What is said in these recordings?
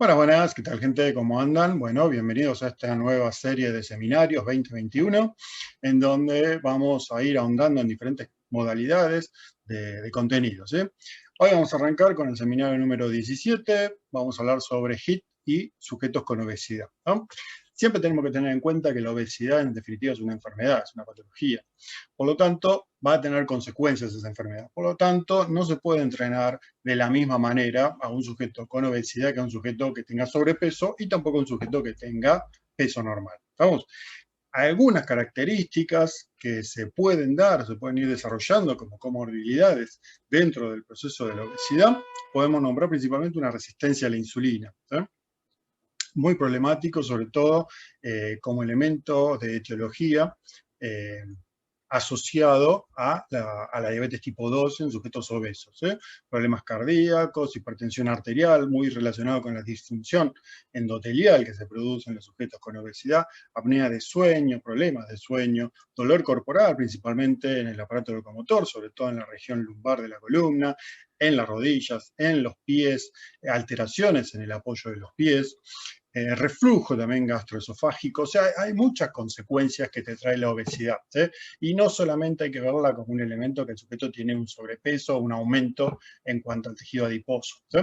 Buenas, buenas, ¿qué tal gente? ¿Cómo andan? Bueno, bienvenidos a esta nueva serie de seminarios 2021, en donde vamos a ir ahondando en diferentes modalidades de contenidos, ¿sí? Hoy vamos a arrancar con el seminario número 17, vamos a hablar sobre HIIT y sujetos con obesidad, ¿no? Siempre tenemos que tener en cuenta que la obesidad en definitiva es una enfermedad, es una patología. Por lo tanto, va a tener consecuencias esa enfermedad. Por lo tanto, no se puede entrenar de la misma manera a un sujeto con obesidad que a un sujeto que tenga sobrepeso y tampoco a un sujeto que tenga peso normal. ¿Vamos? Algunas características que se pueden dar, se pueden ir desarrollando como comorbilidades dentro del proceso de la obesidad, podemos nombrar principalmente una resistencia a la insulina, ¿sí? Muy problemático, sobre todo como elemento de etiología asociado a la diabetes tipo 2 en sujetos obesos. Problemas cardíacos, hipertensión arterial, muy relacionado con la disfunción endotelial que se produce en los sujetos con obesidad, apnea de sueño, problemas de sueño, dolor corporal, principalmente en el aparato locomotor, sobre todo en la región lumbar de la columna, en las rodillas, en los pies, alteraciones en el apoyo de los pies, reflujo también gastroesofágico. O sea, hay muchas consecuencias que te trae la obesidad, ¿sí? Y no solamente hay que verla como un elemento que el sujeto tiene un sobrepeso o un aumento en cuanto al tejido adiposo, ¿sí?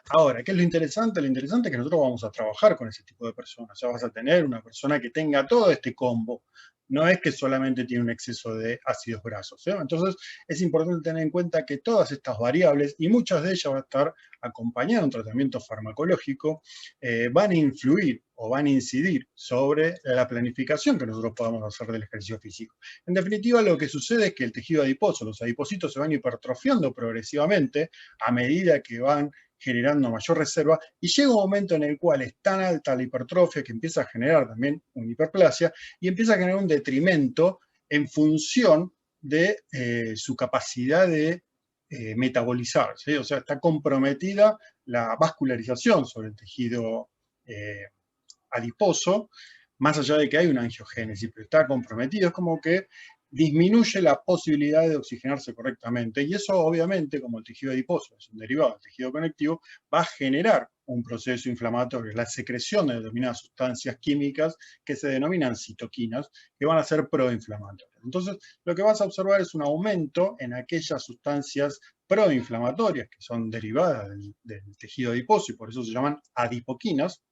Ahora, ¿qué es lo interesante? Lo interesante es que nosotros vamos a trabajar con ese tipo de personas. O sea, vas a tener una persona que tenga todo este combo. No es que solamente tiene un exceso de ácidos grasos, ¿sí? Entonces, es importante tener en cuenta que todas estas variables, y muchas de ellas van a estar acompañadas de un tratamiento farmacológico, van a influir o van a incidir sobre la planificación que nosotros podamos hacer del ejercicio físico. En definitiva, lo que sucede es que el tejido adiposo, los adipocitos se van hipertrofiando progresivamente a medida que van generando mayor reserva, y llega un momento en el cual es tan alta la hipertrofia que empieza a generar también una hiperplasia y empieza a generar un detrimento en función de su capacidad de metabolizar, ¿sí? O sea, está comprometida la vascularización sobre el tejido adiposo, más allá de que hay una angiogénesis, pero está comprometido, es como que disminuye la posibilidad de oxigenarse correctamente, y eso obviamente, como el tejido adiposo es un derivado del tejido conectivo, va a generar un proceso inflamatorio, la secreción de determinadas sustancias químicas que se denominan citoquinas, que van a ser proinflamatorias. Entonces, lo que vas a observar es un aumento en aquellas sustancias proinflamatorias que son derivadas del tejido adiposo y por eso se llaman adipoquinas,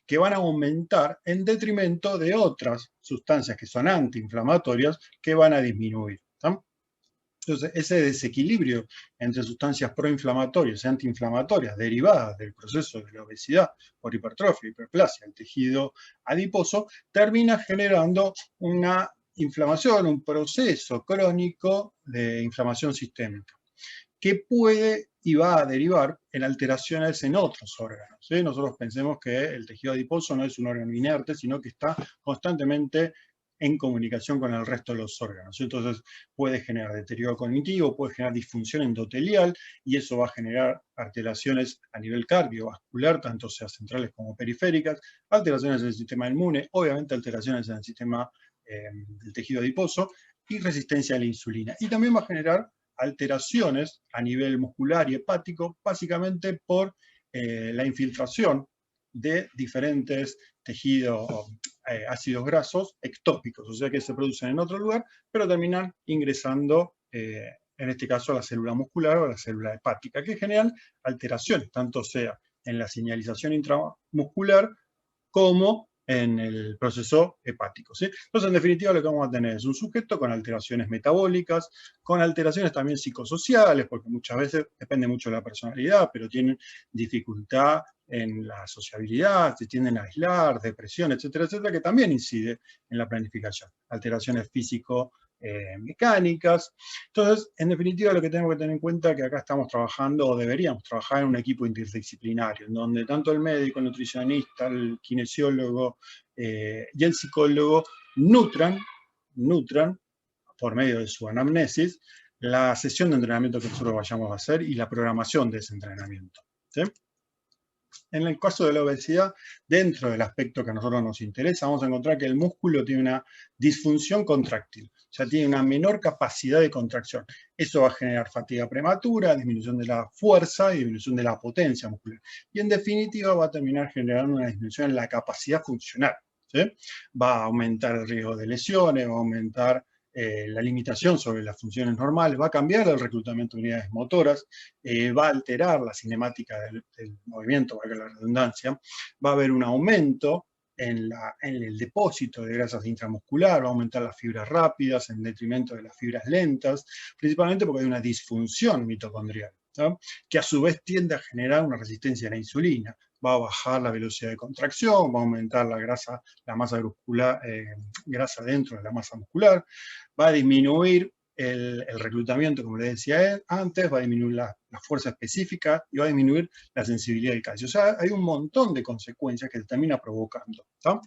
que van a aumentar en detrimento de otras sustancias que son antiinflamatorias que van a disminuir, ¿no? Entonces, ese desequilibrio entre sustancias proinflamatorias y antiinflamatorias derivadas del proceso de la obesidad por hipertrofia, hiperplasia, el tejido adiposo, termina generando una inflamación, un proceso crónico de inflamación sistémica, que puede y va a derivar en alteraciones en otros órganos, ¿sí? Nosotros pensemos que el tejido adiposo no es un órgano inerte, sino que está constantemente en comunicación con el resto de los órganos. Entonces puede generar deterioro cognitivo, puede generar disfunción endotelial, y eso va a generar alteraciones a nivel cardiovascular, tanto sea centrales como periféricas, alteraciones en el sistema inmune, obviamente alteraciones en el sistema del tejido adiposo, y resistencia a la insulina. Y también va a generar alteraciones a nivel muscular y hepático, básicamente por la infiltración de diferentes tejidos, ácidos grasos ectópicos, o sea que se producen en otro lugar, pero terminan ingresando, en este caso, a la célula muscular o a la célula hepática, que generan alteraciones, tanto sea en la señalización intramuscular como en el proceso hepático, ¿sí? Entonces, en definitiva, lo que vamos a tener es un sujeto con alteraciones metabólicas, con alteraciones también psicosociales, porque muchas veces depende mucho de la personalidad, pero tienen dificultad en la sociabilidad, se tienden a aislar, depresión, etcétera, etcétera, que también incide en la planificación. Alteraciones físico-mecánicas. Entonces, en definitiva, lo que tenemos que tener en cuenta es que acá estamos trabajando, o deberíamos trabajar en un equipo interdisciplinario, en donde tanto el médico, el nutricionista, el kinesiólogo y el psicólogo nutran por medio de su anamnesis la sesión de entrenamiento que nosotros vayamos a hacer y la programación de ese entrenamiento, ¿sí? En el caso de la obesidad, dentro del aspecto que a nosotros nos interesa, vamos a encontrar que el músculo tiene una disfunción contráctil. ya tiene una menor capacidad de contracción. Eso va a generar fatiga prematura, disminución de la fuerza y disminución de la potencia muscular. Y en definitiva va a terminar generando una disminución en la capacidad funcional, ¿sí? Va a aumentar el riesgo de lesiones, va a aumentar la limitación sobre las funciones normales, va a cambiar el reclutamiento de unidades motoras, va a alterar la cinemática del movimiento, valga la redundancia, va a haber un aumento en el depósito de grasas intramuscular, va a aumentar las fibras rápidas en detrimento de las fibras lentas, principalmente porque hay una disfunción mitocondrial, ¿no? Que a su vez tiende a generar una resistencia a la insulina. Va a bajar la velocidad de contracción, va a aumentar la masa muscular, grasa dentro de la masa muscular, va a disminuir el reclutamiento, como les decía antes, va a disminuir la fuerza específica y va a disminuir la sensibilidad del calcio. O sea, hay un montón de consecuencias que se termina provocando, ¿tá?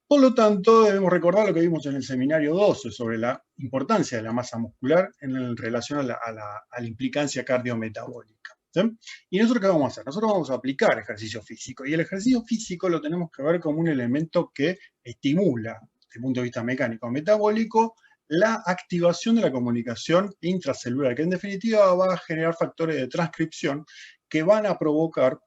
Por lo tanto, debemos recordar lo que vimos en el seminario 12 sobre la importancia de la masa muscular en relación a la implicancia cardiometabólica, ¿sí? ¿Y nosotros qué vamos a hacer? Nosotros vamos a aplicar ejercicio físico. Y el ejercicio físico lo tenemos que ver como un elemento que estimula, desde el punto de vista mecánico-metabólico, la activación de la comunicación intracelular, que en definitiva va a generar factores de transcripción que van a provocar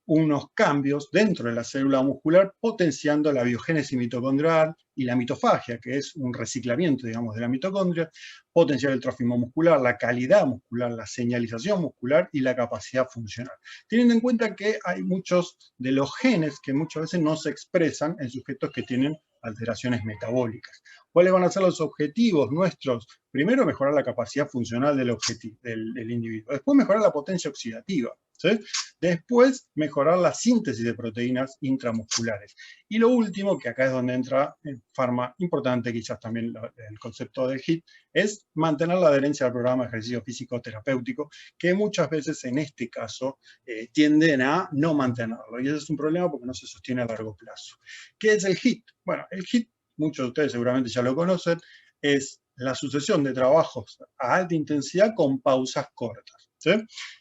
unos cambios dentro de la célula muscular, potenciando la biogénesis mitocondrial y la mitofagia, que es un reciclamiento, digamos, de la mitocondria, potenciar el trófimo muscular, la calidad muscular, la señalización muscular y la capacidad funcional. Teniendo en cuenta que hay muchos de los genes que muchas veces no se expresan en sujetos que tienen alteraciones metabólicas. ¿Cuáles van a ser los objetivos nuestros? Primero, mejorar la capacidad funcional del individuo. Después, mejorar la potencia oxidativa, ¿sí? Después, mejorar la síntesis de proteínas intramusculares. Y lo último, que acá es donde entra en forma importante, quizás también el concepto del HIIT, es mantener la adherencia al programa de ejercicio físico terapéutico, que muchas veces en este caso tienden a no mantenerlo. Y ese es un problema porque no se sostiene a largo plazo. ¿Qué es el HIIT? Bueno, el HIIT, muchos de ustedes seguramente ya lo conocen, es la sucesión de trabajos a alta intensidad con pausas cortas, ¿sí?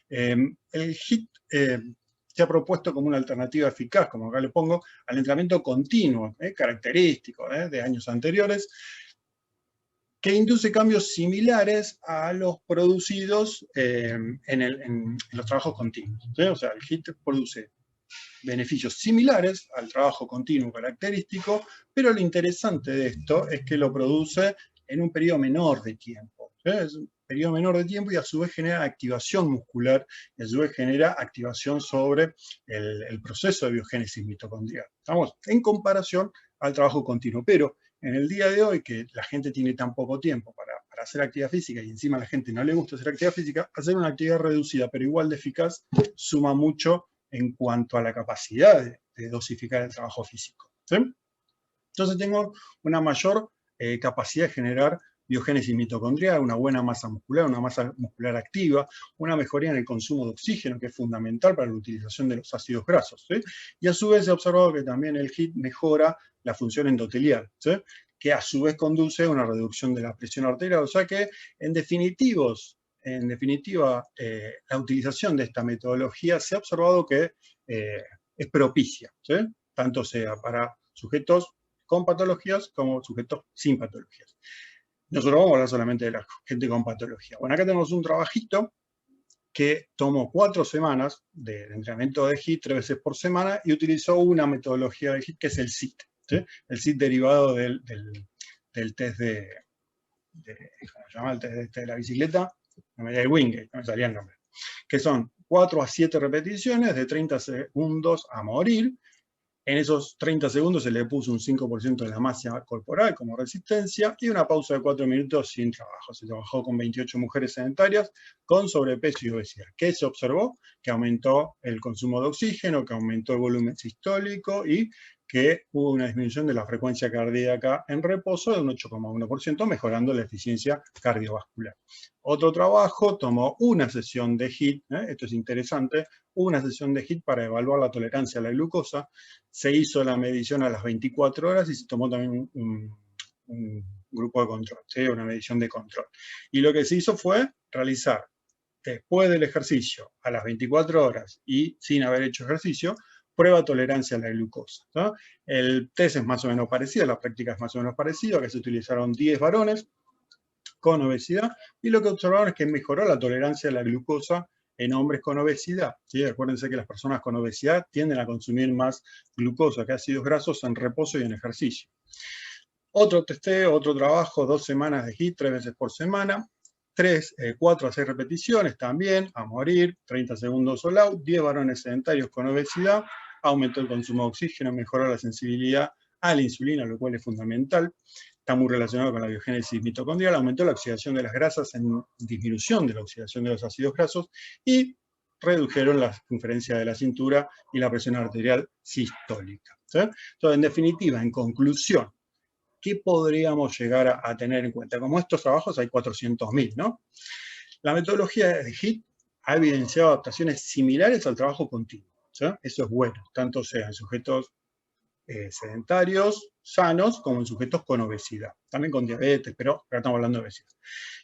El HIIT se ha propuesto como una alternativa eficaz, como acá le pongo, al entrenamiento continuo, característico de años anteriores, que induce cambios similares a los producidos en los trabajos continuos, ¿sí? O sea, el HIIT produce beneficios similares al trabajo continuo característico, pero lo interesante de esto es que lo produce en un periodo menor de tiempo, ¿sí? Es un periodo menor de tiempo y a su vez genera activación muscular y a su vez genera activación sobre el proceso de biogénesis mitocondrial. Estamos en comparación al trabajo continuo, pero en el día de hoy que la gente tiene tan poco tiempo para hacer actividad física y encima a la gente no le gusta hacer actividad física, hacer una actividad reducida pero igual de eficaz suma mucho en cuanto a la capacidad de dosificar el trabajo físico, ¿sí? Entonces tengo una mayor capacidad de generar biogénesis mitocondrial, una buena masa muscular activa, una mejoría en el consumo de oxígeno, que es fundamental para la utilización de los ácidos grasos, ¿sí? Y a su vez he observado que también el HIIT mejora la función endotelial, ¿sí? Que a su vez conduce a una reducción de la presión arterial, o sea que en definitiva, la utilización de esta metodología se ha observado que es propicia, ¿sí? Tanto sea para sujetos con patologías como sujetos sin patologías. Nosotros vamos a hablar solamente de la gente con patología. Bueno, acá tenemos un trabajito que tomó 4 semanas de entrenamiento de HIIT 3 veces por semana y utilizó una metodología de HIIT que es el SIT, ¿sí? El SIT derivado del test ¿cómo se llama? El test de la bicicleta, el Wingate, no me salía el nombre, que son 4 a 7 repeticiones de 30 segundos a morir. En esos 30 segundos se le puso un 5% de la masa corporal como resistencia y una pausa de 4 minutos sin trabajo. Se trabajó con 28 mujeres sedentarias con sobrepeso y obesidad. ¿Qué se observó? Que aumentó el consumo de oxígeno, que aumentó el volumen sistólico y que hubo una disminución de la frecuencia cardíaca en reposo de un 8,1%, mejorando la eficiencia cardiovascular. Otro trabajo tomó una sesión de HIIT, esto es interesante, una sesión de HIIT para evaluar la tolerancia a la glucosa. Se hizo la medición a las 24 horas y se tomó también un grupo de control, ¿sí? Una medición de control. Y lo que se hizo fue realizar, después del ejercicio, a las 24 horas y sin haber hecho ejercicio, prueba tolerancia a la glucosa, ¿no? El test es más o menos parecido, la práctica es más o menos parecida, que se utilizaron 10 varones con obesidad, y lo que observaron es que mejoró la tolerancia a la glucosa en hombres con obesidad, ¿sí? Acuérdense que las personas con obesidad tienden a consumir más glucosa que ácidos grasos en reposo y en ejercicio. Otro testeo, otro trabajo, 2 semanas de HIIT, 3 veces por semana, 4 a 6 repeticiones también, a morir, 30 segundos all out, 10 varones sedentarios con obesidad, aumentó el consumo de oxígeno, mejoró la sensibilidad a la insulina, lo cual es fundamental, está muy relacionado con la biogénesis mitocondrial, aumentó la oxidación de las grasas en disminución de la oxidación de los ácidos grasos y redujeron la circunferencia de la cintura y la presión arterial sistólica, ¿sí? Entonces, en definitiva, en conclusión, ¿qué podríamos llegar a tener en cuenta? Como estos trabajos hay 400.000, ¿no? La metodología de HIIT ha evidenciado adaptaciones similares al trabajo continuo, ¿sí? Eso es bueno, tanto sea en sujetos sedentarios, sanos, como en sujetos con obesidad, también con diabetes, pero acá estamos hablando de obesidad.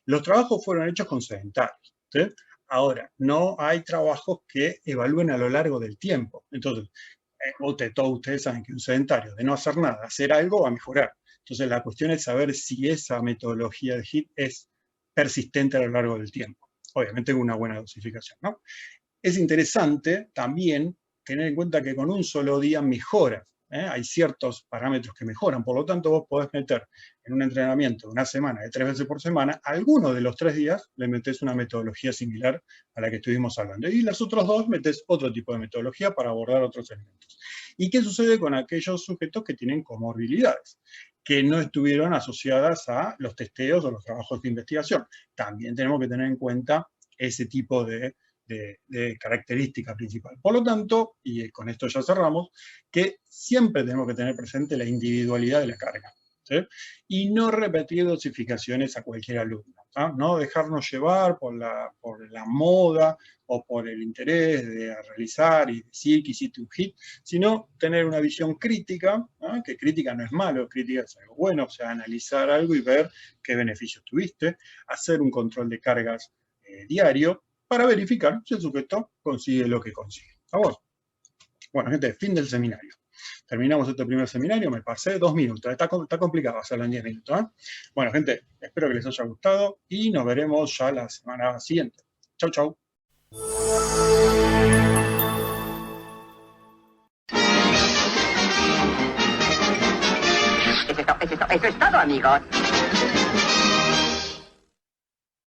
Los trabajos fueron hechos con sedentarios, ¿sí? Ahora, no hay trabajos que evalúen a lo largo del tiempo. Entonces, todos ustedes saben que un sedentario de no hacer nada, hacer algo va a mejorar. Entonces, la cuestión es saber si esa metodología de HIIT es persistente a lo largo del tiempo. Obviamente con una buena dosificación, ¿no? Es interesante también tener en cuenta que con un solo día mejoras, ¿eh? Hay ciertos parámetros que mejoran, por lo tanto vos podés meter en un entrenamiento de una semana, de 3 veces por semana, alguno de los 3 días le metés una metodología similar a la que estuvimos hablando. Y los otros 2 metés otro tipo de metodología para abordar otros elementos. ¿Y qué sucede con aquellos sujetos que tienen comorbilidades, que no estuvieron asociadas a los testeos o los trabajos de investigación? También tenemos que tener en cuenta ese tipo de característica principal. Por lo tanto, y con esto ya cerramos, que siempre tenemos que tener presente la individualidad de la carga, ¿sí? Y no repetir dosificaciones a cualquier alumno, ¿sí? No dejarnos llevar por la moda o por el interés de realizar y decir que hiciste un HIIT, sino tener una visión crítica, ¿no? Que crítica no es malo, crítica es algo bueno, o sea, analizar algo y ver qué beneficios tuviste, hacer un control de cargas diario, para verificar si el sujeto consigue lo que consigue. ¿A vos? Bueno, gente, fin del seminario. Terminamos este primer seminario, me pasé 2 minutos. Está complicado hacerlo en 10 minutos, ¿eh? Bueno, gente, espero que les haya gustado y nos veremos ya la semana siguiente. Chau, chau. Eso es todo, amigos.